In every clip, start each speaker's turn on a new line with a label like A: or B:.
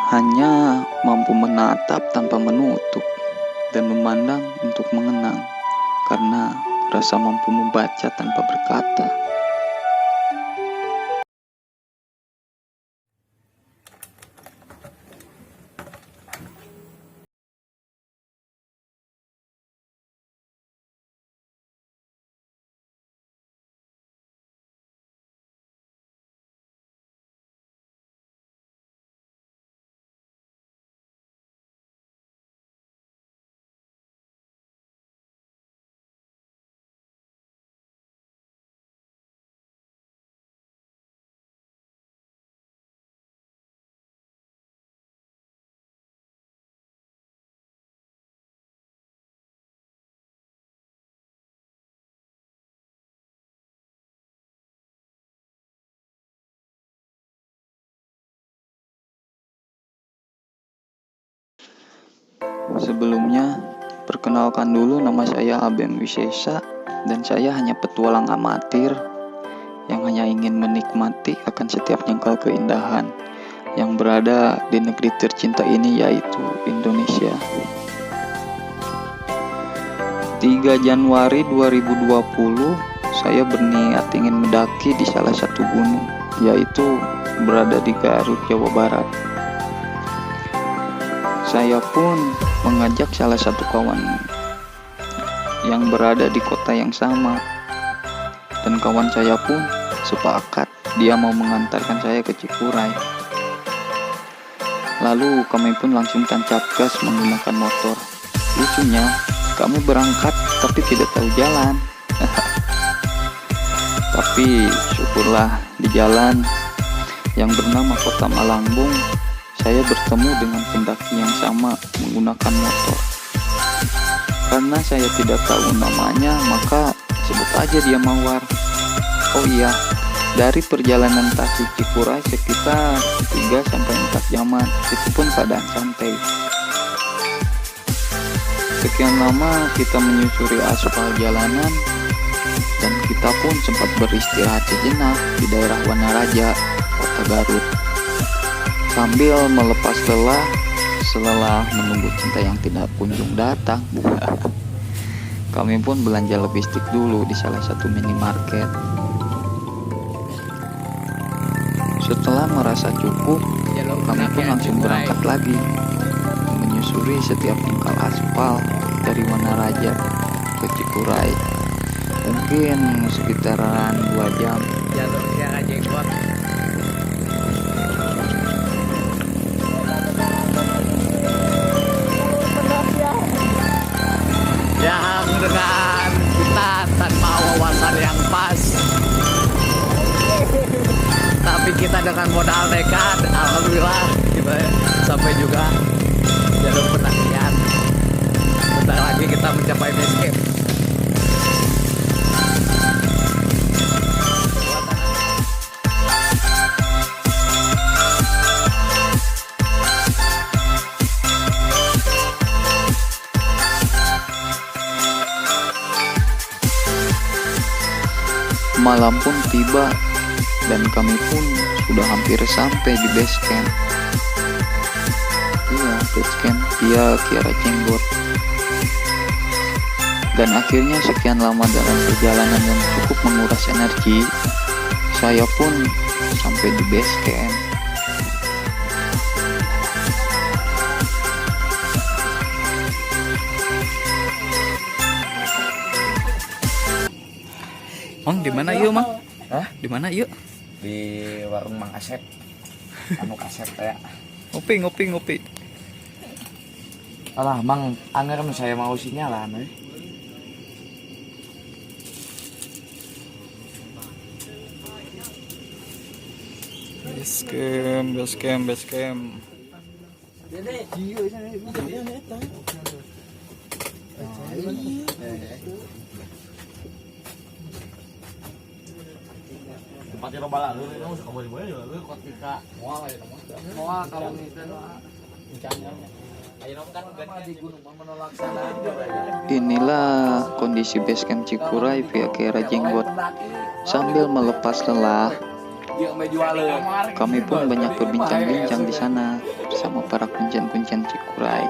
A: hanya mampu menatap tanpa menutup dan memandang untuk mengenang, karena rasa mampu membaca tanpa berkata. Sebelumnya, perkenalkan dulu, nama saya Abem Wisesa dan saya hanya petualang amatir yang hanya ingin menikmati akan setiap jengkal keindahan yang berada di negeri tercinta ini, yaitu Indonesia. 3 Januari 2020, saya berniat ingin mendaki di salah satu gunung, yaitu berada di Garut, Jawa Barat. Saya pun mengajak salah satu kawan yang berada di kota yang sama, dan kawan saya pun sepakat dia mau mengantarkan saya ke Cikuray. Lalu kami pun langsung tancap gas menggunakan motor. Lucunya, kami berangkat tapi tidak tahu jalan. Tapi syukurlah di jalan yang bernama Kota Malangbong, saya bertemu dengan pendaki yang sama menggunakan motor. Karena saya tidak tahu namanya, maka sebut aja dia Mawar. Oh iya, dari perjalanan Tasik Cikuray sekitar 3-4 jaman, itu pun keadaan santai. Sekian lama kita menyusuri aspal jalanan, dan kita pun sempat beristirahat sejenak di daerah Wanaraja, Kota Garut, sambil melepas lelah selelah menunggu cinta yang tidak kunjung datang. Kami pun belanja logistik dulu di salah satu minimarket. Setelah merasa cukup, kami pun langsung berangkat lagi menyusuri setiap jengkal aspal dari Wanaraja ke Cikuray. Mungkin sekitaran 2 jam.
B: Yang dengan kita tanpa wawasan yang pas, tapi kita dengan modal nekat, alhamdulillah kita sampai juga jalur pendakian. Bentar lagi kita mencapai base camp.
A: Malam pun tiba dan kami pun sudah hampir sampai di base camp. Iya, base camp Via Kiara Jenggot. Dan akhirnya sekian lama dalam perjalanan yang cukup menguras energi, saya pun sampai di base camp.
B: Mang, di mana yuk, Mang?
C: Hah?
B: Di mana yuk?
C: Di warung Mang Asep. Anu Asep ya.
B: Ngopi.
C: Alah, Mang, anggar saya mau sinyalan euy.
A: Base camp.
C: Tempatnya lo bala lu itu suka boleh juga lu ketika moal aja moal kalau itu ayo kan di gunung menolak sana.
A: Inilah kondisi base camp Cikuray Via Kiara Jenggot. Sambil melepas lelah, Kami pun banyak berbincang-bincang di sana bersama para kuncian-kuncian Cikuray.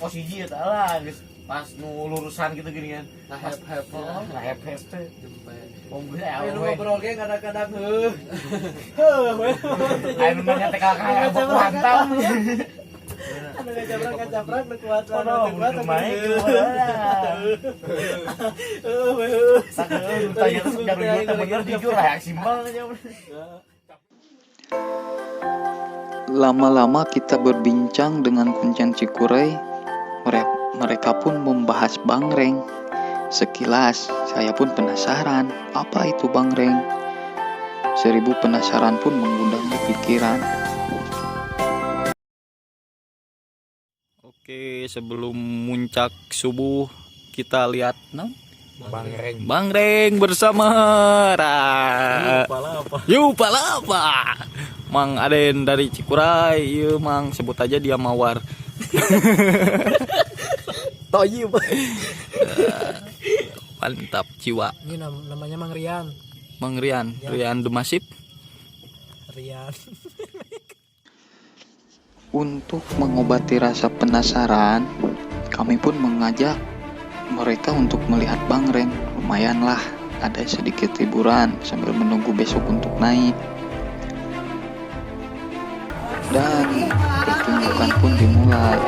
C: Posisi ya lah, pas nu lurusan gitu gini kan. Nah hep teh. Ayo ngobrol ge kadang-kadang heuh. Ayo nanya teh kakak mantap. Anu ngajabrak nu kuat lah. Main tanya bener jujur lah simpel aja.
A: Lama-lama kita berbincang dengan kuncian Cikuray. Mereka pun membahas bangreng. Sekilas saya pun penasaran, apa itu bangreng? 1000 penasaran pun mengundang di pikiran. Oke, sebelum muncak subuh kita lihat bangreng bersama Yupalapa. Mang Aden dari Cikuray, iya Mang, sebut aja dia Mawar. Toyib. Mantap jiwa.
B: Ini namanya Mang Rian.
A: Mang Rian, ya. Rian Demasip.
B: Rian.
A: Untuk mengobati rasa penasaran, kami pun mengajak mereka untuk melihat bangreng. Lumayanlah, ada sedikit hiburan sambil menunggu besok untuk naik. Dan pertunjukan pun dimulai.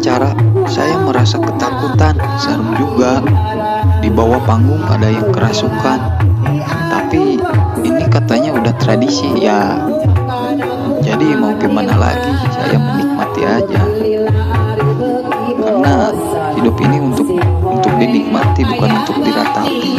A: acara, saya merasa ketakutan, serem juga. Di bawah panggung ada yang kerasukan. Tapi ini katanya udah tradisi ya. Jadi mau gimana lagi, saya menikmati aja. Karena hidup ini untuk dinikmati, bukan untuk diratapi.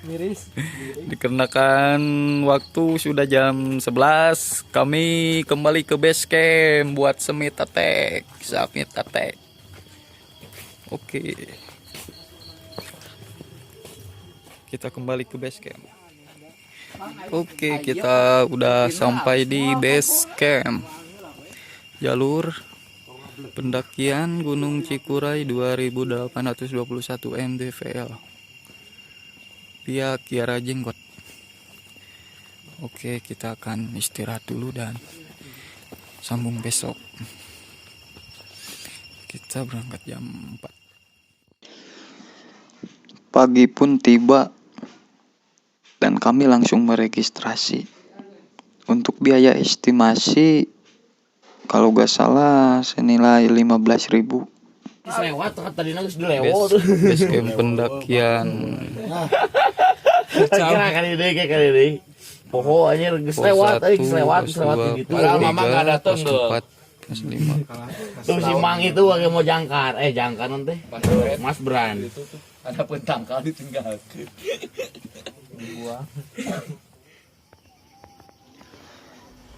C: Miris.
A: Dikarenakan waktu sudah jam 11, kami kembali ke base camp buat summit attack. Oke. Kita kembali ke base camp. Oke, kita udah sampai di base camp. Jalur pendakian Gunung Cikuray 2821 mdvl via Kiara Jenggot. Oke, kita akan istirahat dulu dan sambung besok. Kita berangkat jam 4. Pagi pun tiba dan kami langsung meregistrasi. Untuk biaya estimasi kalau gak salah senilai 15.000.
C: Lewat tadi nangis dilewat.
A: Base camp pendakian.
C: Kali ini. Poho aja geus lewat gitu.
B: Padahal mama enggak datang tuh.
A: 5.
C: Tuh si Mang itu lagi mau jangkar. Jangkar nanti. Mas Bran.
B: Ada pentangkal ditinggal.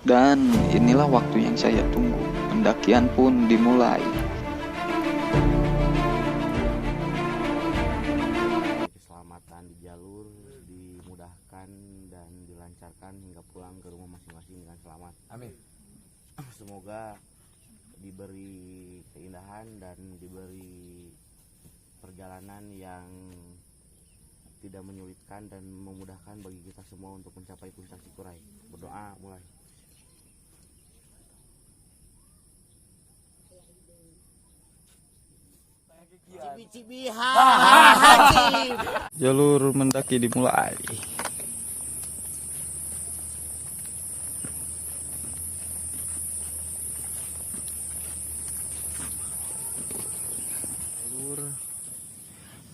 A: Dan inilah waktu yang saya tunggu. Pendakian pun dimulai.
D: Keselamatan di jalur dimudahkan dan dilancarkan hingga pulang ke rumah masing-masing dengan selamat.
B: Amin.
D: Semoga diberi keindahan dan diberi perjalanan yang tidak menyulitkan dan memudahkan bagi kita semua untuk mencapai puncak Cikuray. Berdoa mulai.
A: Jalur mendaki dimulai.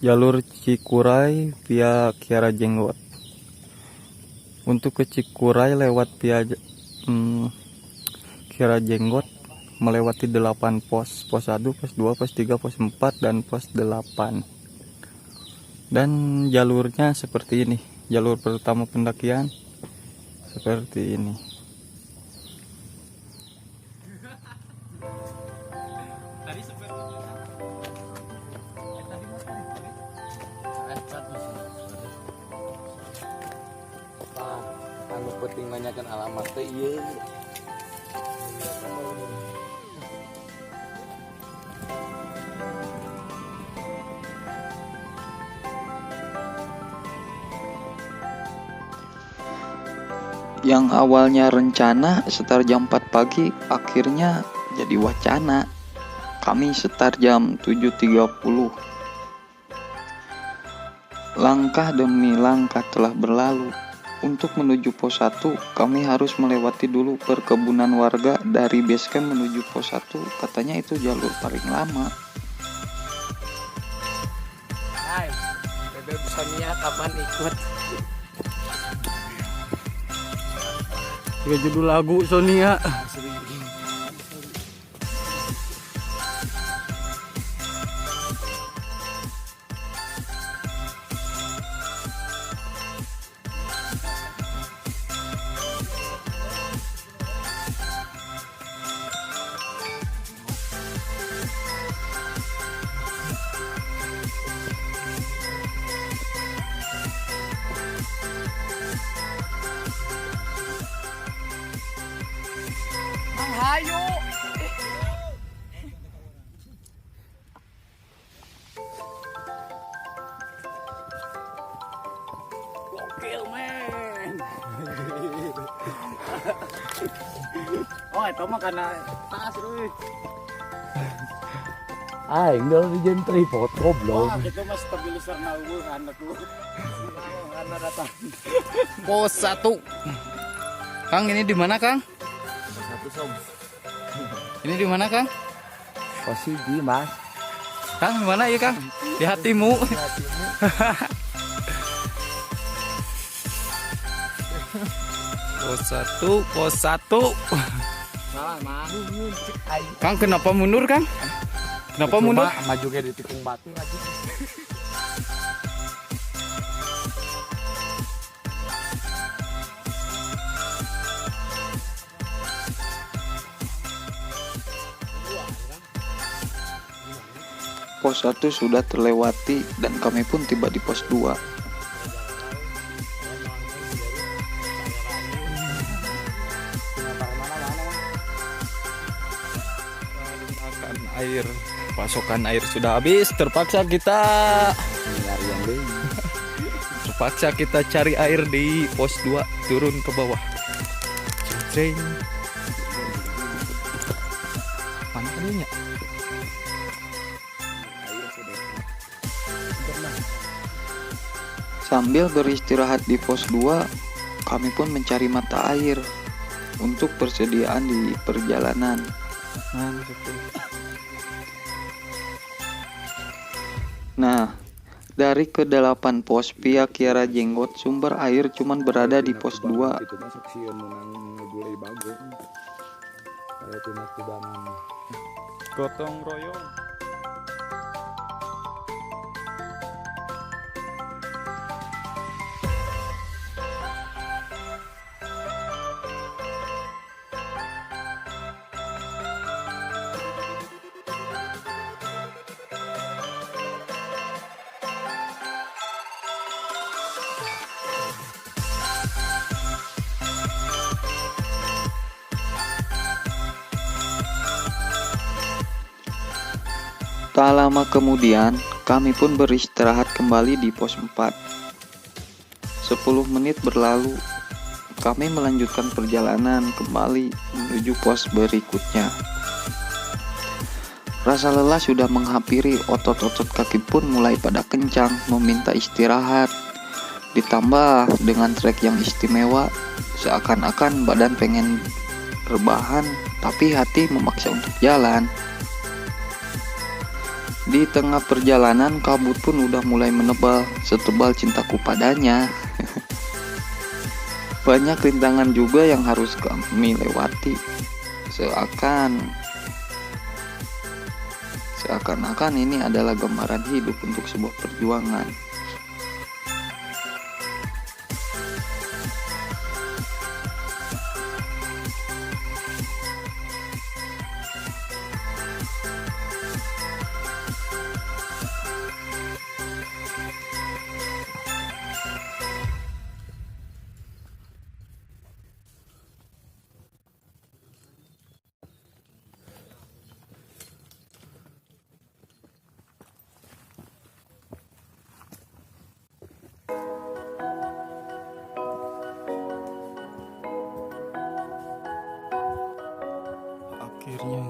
A: Jalur Cikuray via Kiara Jenggot. Untuk ke Cikuray lewat via Kiara Jenggot melewati 8 pos. Pos 1, pos 2, pos 3, pos 4, dan pos 8. Dan jalurnya seperti ini. Jalur pertama pendakian seperti ini.
B: Anu penting nanyakan alamat teh ieu.
A: Yang awalnya rencana start jam 4 pagi akhirnya jadi wacana. Kami start jam 7.30. Langkah demi langkah telah berlalu. Untuk menuju pos 1 kami harus melewati dulu perkebunan warga. Dari base camp menuju pos 1 katanya itu jalur paling lama.
B: Hai, Bebe Sonia kapan ikut?
A: Juga judul lagu Sonia.
B: Hayu. Gokil men. Oh, itu mah karena tas euy.
C: Enggak di tripod goblok.
B: Wah, itu mah stabilizer na eueuh anak lu. Karena datang.
A: Pos 1. Kang, ini di mana, Kang? Ini di mana, Kang?
C: Posisi, Mas.
A: Kang, di mana ya, Kang? Di hatimu. Pos 1, pos 1.
B: Salah, Mang.
A: Kang, kenapa mundur, Kang? Kenapa mundur?
B: Maju kayak di tikung batu aja.
A: Pos 1 sudah terlewati dan kami pun tiba di pos 2.
E: Air, pasokan air sudah habis, terpaksa kita cari air di pos 2, turun ke bawah. Ceng. Mana adanya?
A: Sambil beristirahat di pos 2, kami pun mencari mata air untuk persediaan di perjalanan. Nah, dari ke-8 pos pihak Kiara Jenggot, sumber air cuman berada di pos 2.
E: Gotong royong.
A: Tak lama kemudian, kami pun beristirahat kembali di pos 4. 10 menit berlalu, kami melanjutkan perjalanan kembali menuju pos berikutnya. Rasa lelah sudah menghampiri, otot-otot kaki pun mulai pada kencang meminta istirahat. Ditambah dengan trek yang istimewa, seakan-akan badan pengen rebahan, tapi hati memaksa untuk jalan. Di tengah perjalanan, kabut pun udah mulai menebal, setebal cintaku padanya. Banyak rintangan juga yang harus kami lewati, seakan-akan ini adalah gambaran hidup untuk sebuah perjuangan.
E: Akhirnya.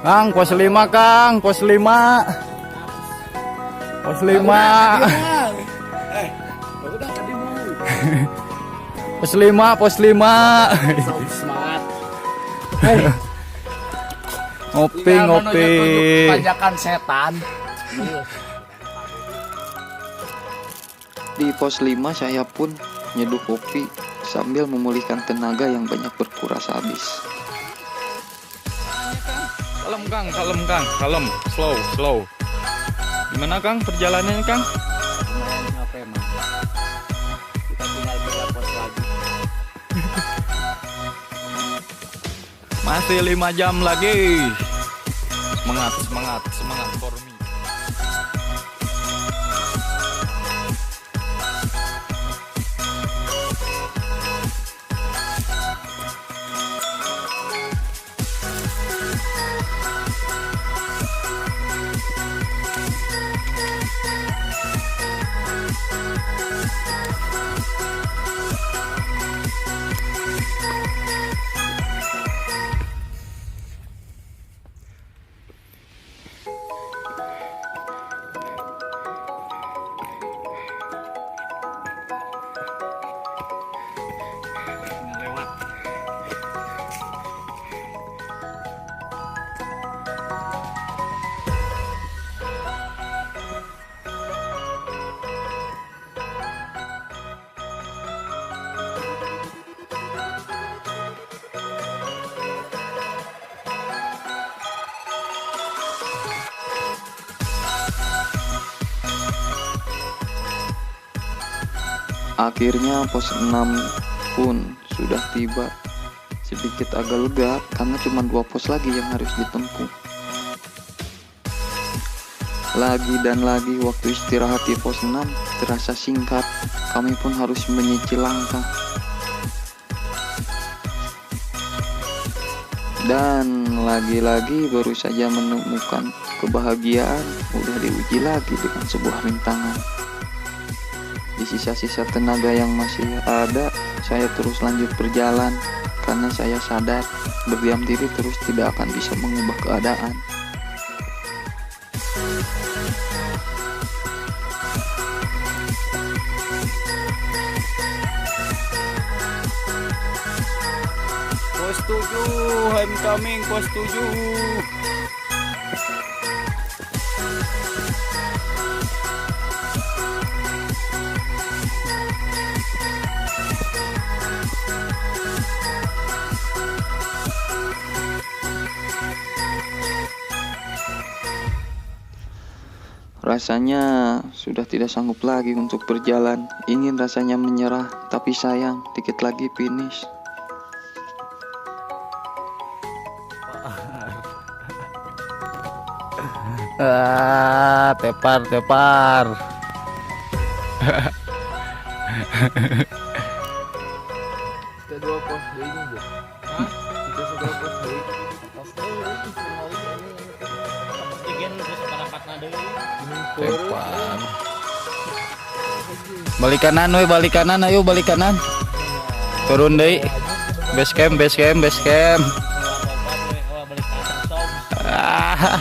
E: Kang, pos 5, Kang, pos 5. Pos 5. Pos 5, pos 5. Ngopi.
C: Tanjakan setan.
A: Di pos 5 saya pun nyeduh kopi sambil memulihkan tenaga yang banyak berkuras habis.
E: Kalem, Kang, slow. Gimana, Kang, perjalanannya, Kang?
C: Capek, Mang. Kita tinggal 3 pos lagi.
E: Masih 5 jam lagi. Semangat for me.
A: Akhirnya pos 6 pun sudah tiba. Sedikit agak lega karena cuma 2 pos lagi yang harus ditempuh. Lagi dan lagi waktu istirahat di pos 6 terasa singkat. Kami pun harus menyicil langkah. Dan lagi-lagi baru saja menemukan kebahagiaan, udah diuji lagi dengan sebuah rintangan. Di sisa-sisa tenaga yang masih ada, saya terus lanjut berjalan karena saya sadar berdiam diri terus tidak akan bisa mengubah keadaan.
E: Pos 7, homecoming pos 7.
A: Rasanya sudah tidak sanggup lagi untuk berjalan. Ingin rasanya menyerah, tapi sayang, dikit lagi finish.
E: Tepar.
C: Kita 2 pos deui nya. Hah? Kita 2 pos deui.
E: Tepar. Balik kanan we, balik kanan, ayo balik kanan. Turun deui. Base camp. Ah.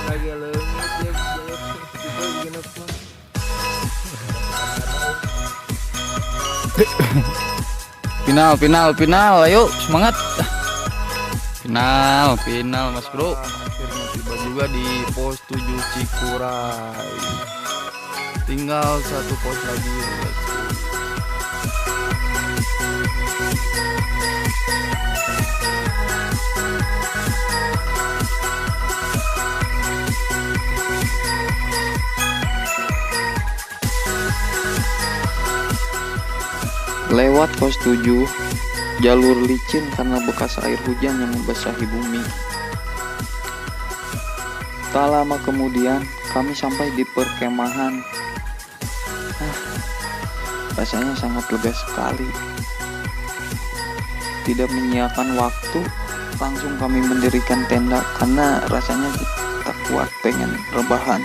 C: Lagi leungit ya. Kita genep mah.
E: Final, ayo semangat. Final Mas Bro. Akhirnya tiba juga di pos 7 Cikuray. Tinggal 1 pos lagi.
A: Lewat pos 7, jalur licin karena bekas air hujan yang membasahi bumi. Tak lama kemudian, kami sampai di perkemahan. Rasanya sangat lega sekali. Tidak menyiakan waktu, langsung kami mendirikan tenda karena rasanya tak kuat pengen rebahan.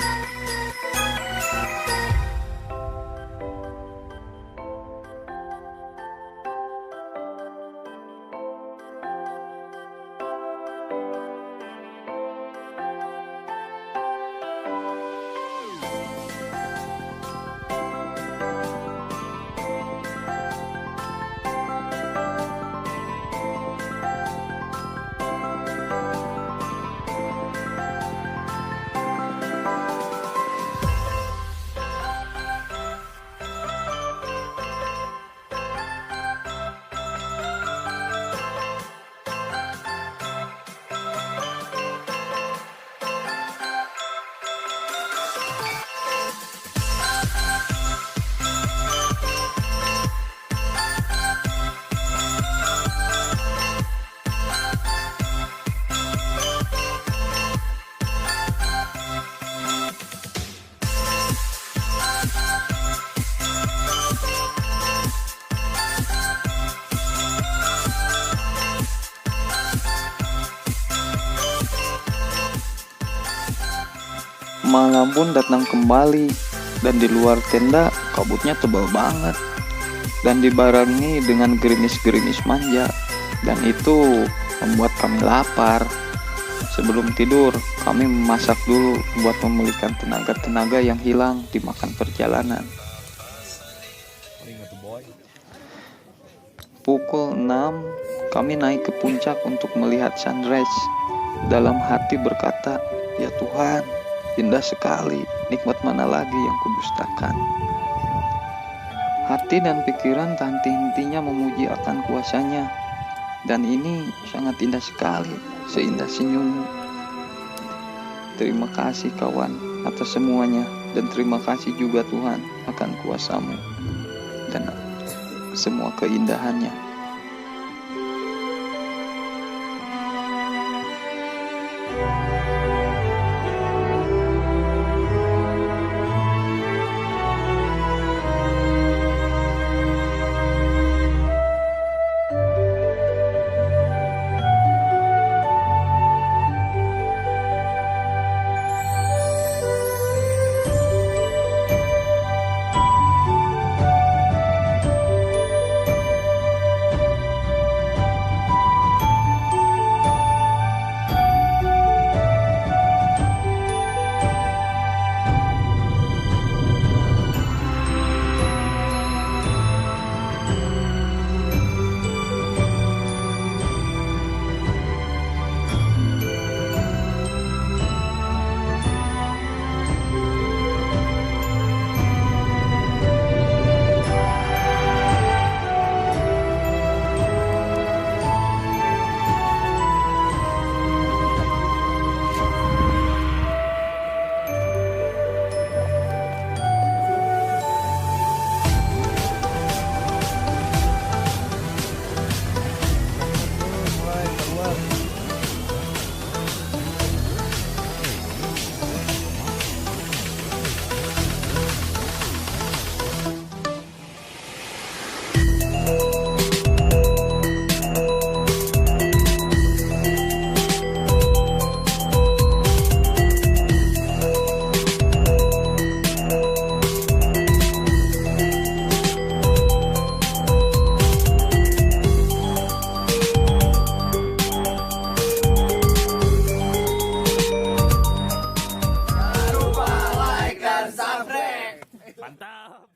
A: Malam pun datang kembali, dan di luar tenda kabutnya tebal banget dan dibarengi dengan gerimis-gerimis manja, dan itu membuat kami lapar. Sebelum tidur, kami memasak dulu buat memulihkan tenaga-tenaga yang hilang dimakan perjalanan. Pukul 6, kami naik ke puncak untuk melihat sunrise. Dalam hati berkata, "Ya Tuhan, indah sekali, nikmat mana lagi yang kudustakan." Hati dan pikiran tak henti-hentinya memuji akan kuasanya. Dan ini sangat indah sekali, seindah senyummu. Terima kasih kawan atas semuanya, dan terima kasih juga Tuhan akan kuasamu. dan semua keindahannya.